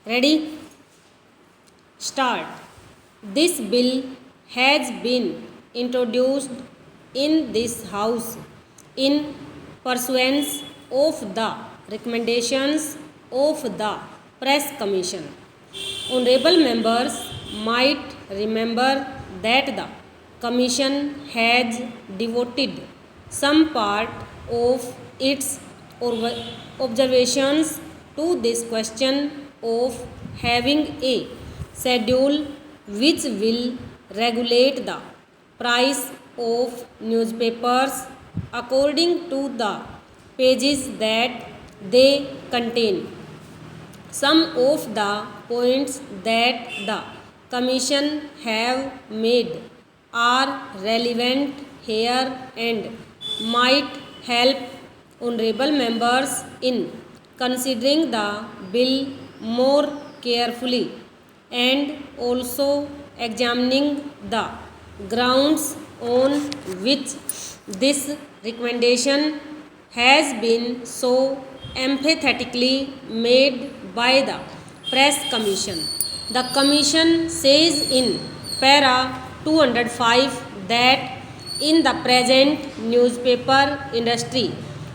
Ready? Start. This bill has been introduced in this House in pursuance of the recommendations of the Press Commission. Honorable members might remember that the Commission has devoted some part of its observations to this question of having a schedule which will regulate the price of newspapers according to the pages that they contain. Some of the points that the Commission have made are relevant here and might help honorable members in considering the bill more carefully and also examining the grounds on which this recommendation has been so emphatically made by the Press Commission. The Commission says in para 205 that in the present newspaper industry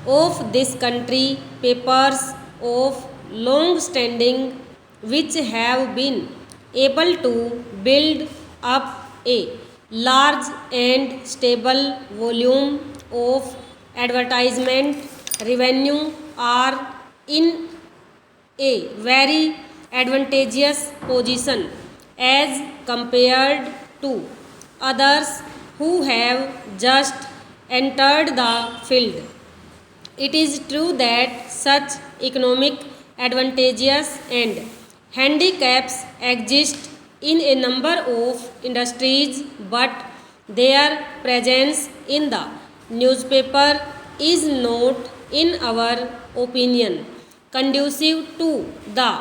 of this country, papers of long standing which have been able to build up a large and stable volume of advertisement revenue are in a very advantageous position as compared to others who have just entered the field. It is true that such economic advantages and handicaps exist in a number of industries, but their presence in the newspaper is not, in our opinion, conducive to the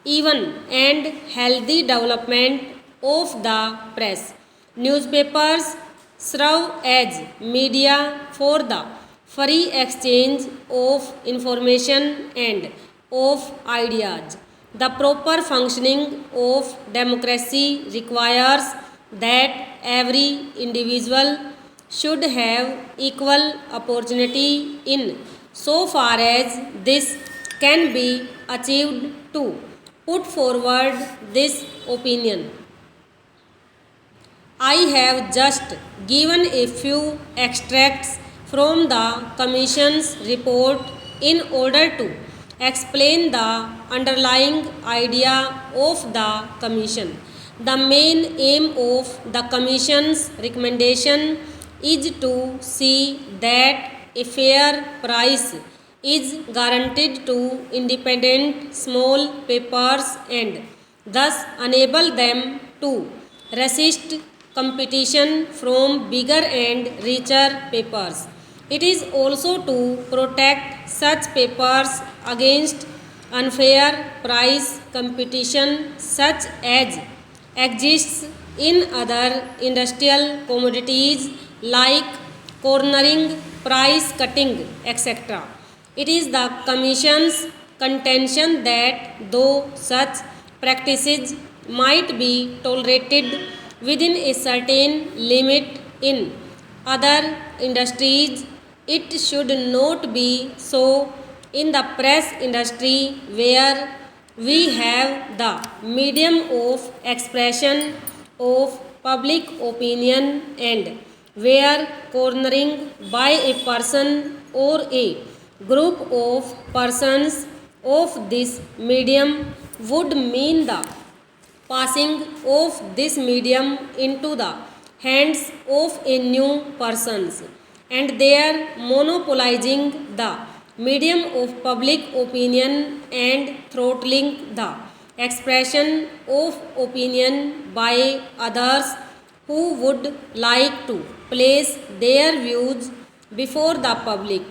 even and healthy development of the press. Newspapers serve as media for the free exchange of information and of ideas. The proper functioning of democracy requires that every individual should have equal opportunity in so far as this can be achieved. To put forward this opinion, I have just given a few extracts from the Commission's report in order to explain the underlying idea of the Commission. The main aim of the Commission's recommendation is to see that a fair price is guaranteed to independent small papers and thus enable them to resist competition from bigger and richer papers. It is also to protect such papers against unfair price competition such as exists in other industrial commodities like cornering, price cutting, etc. It is the Commission's contention that though such practices might be tolerated within a certain limit in other industries, it should not be so in the press industry where we have the medium of expression of public opinion and where cornering by a person or a group of persons of this medium would mean the passing of this medium into the hands of a new persons and their monopolizing the medium of public opinion and throttling the expression of opinion by others who would like to place their views before the public.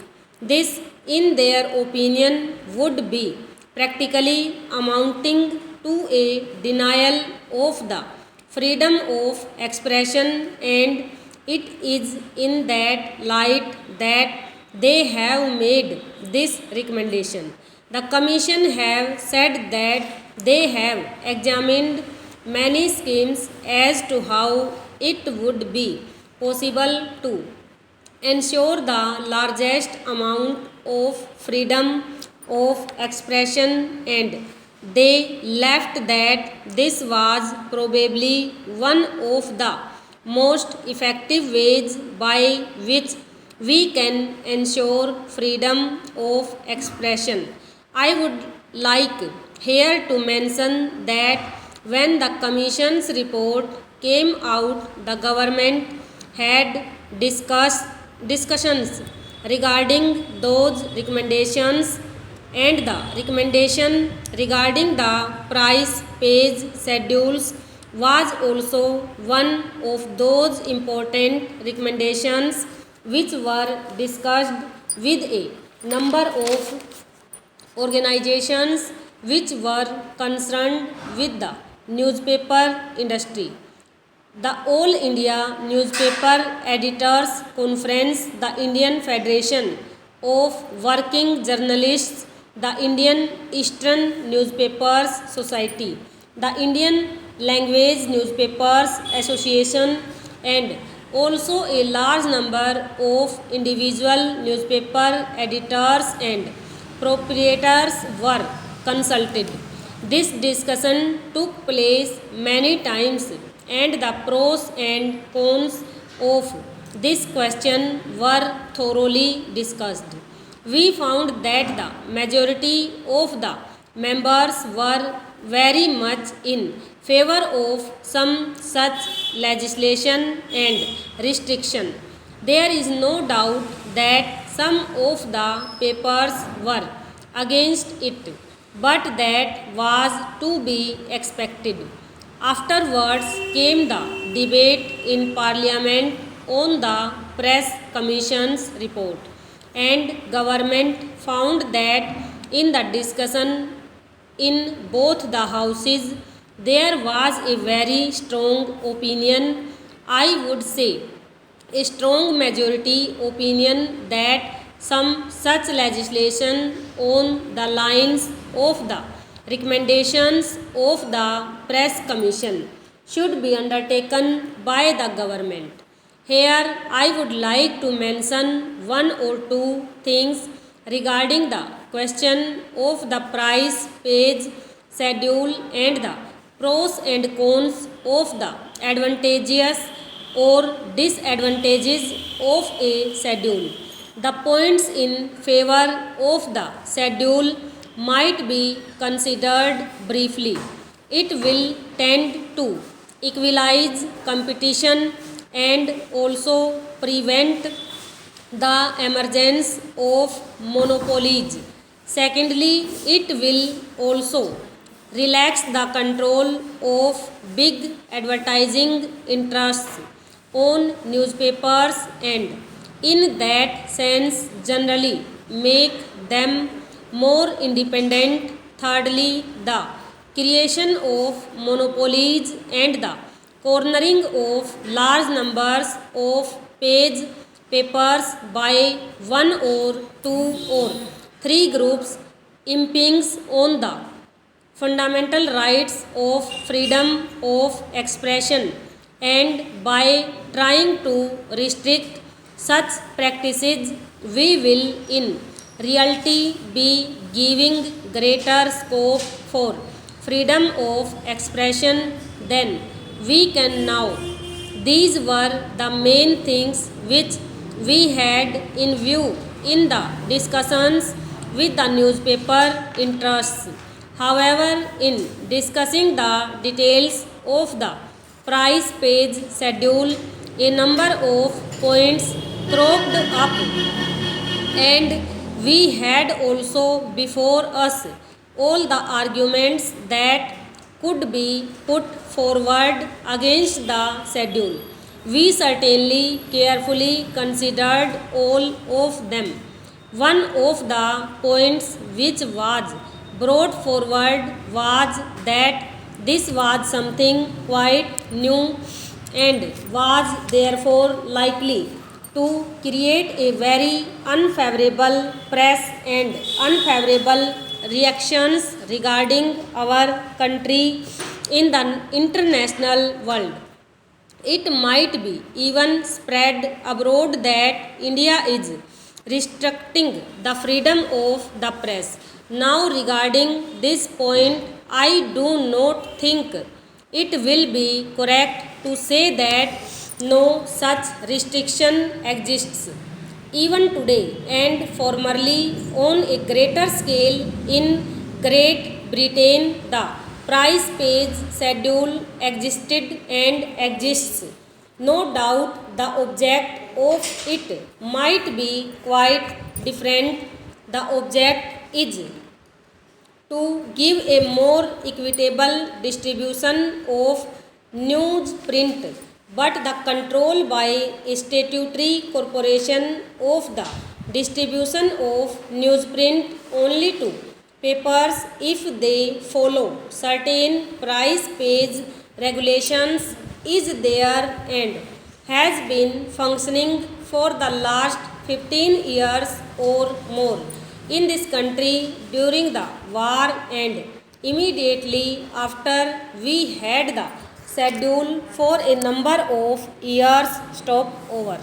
This, in their opinion, would be practically amounting to a denial of the freedom of expression, and it is in that light that they have made this recommendation. The Commission have said that They have examined many schemes as to how it would be possible to ensure the largest amount of freedom of expression, and they left that this was probably one of the most effective ways by which we can ensure freedom of expression. I would like here to mention that when the Commission's report came out, the government had discussions regarding those recommendations, and the recommendation regarding the price page schedules was also one of those important recommendations which were discussed with a number of organizations which were concerned with the newspaper industry. The All India Newspaper Editors Conference, the Indian Federation of Working Journalists, the Indian Eastern Newspapers Society, the Indian Language Newspapers Association, and also a large number of individual newspaper editors and proprietors were consulted. This discussion took place many times, and the pros and cons of this question were thoroughly discussed. We found that the majority of the members were very much in favor of some such legislation and restriction. There is no doubt that some of the papers were against it, but that was to be expected. Afterwards came the debate in Parliament on the Press Commission's report, and government found that in the discussion in both the houses there was a very strong opinion, I would say a strong majority opinion, that some such legislation on the lines of the recommendations of the Press Commission should be undertaken by the government. Here I would like to mention one or two things regarding the question of the price page schedule and the pros and cons of the advantages or disadvantages of a schedule. The points in favor of the schedule might be considered briefly. It will tend to equalize competition and also prevent the emergence of monopolies. Secondly, it will also relax the control of big advertising interests on newspapers, and in that sense generally make them more independent. Thirdly, the creation of monopolies and the cornering of large numbers of page papers by one or two or three groups impinges on the fundamental rights of freedom of expression, and by trying to restrict such practices we will in reality be giving greater scope for freedom of expression than we can now. These were the main things which we had in view in the discussions with the newspaper interests. However, in discussing the details of the price page schedule, a number of points cropped up, and we had also before us all the arguments that could be put forward against the schedule. We certainly carefully considered all of them. One of the points which was brought forward was that this was something quite new and was therefore likely to create a very unfavorable press and unfavorable reactions regarding our country in the international world. It might be even spread abroad that India is restricting the freedom of the press. Now, regarding this point, I do not think it will be correct to say that no such restriction exists. Even today and formerly on a greater scale in Great Britain, the price page schedule existed and exists. No doubt the object of it might be quite different. The object is to give a more equitable distribution of newsprint, but the control by a statutory corporation of the distribution of newsprint only to papers if they follow certain price page regulations is there and has been functioning for the last 15 years or more in this country during the war and immediately after we had the schedule for a number of years stop over.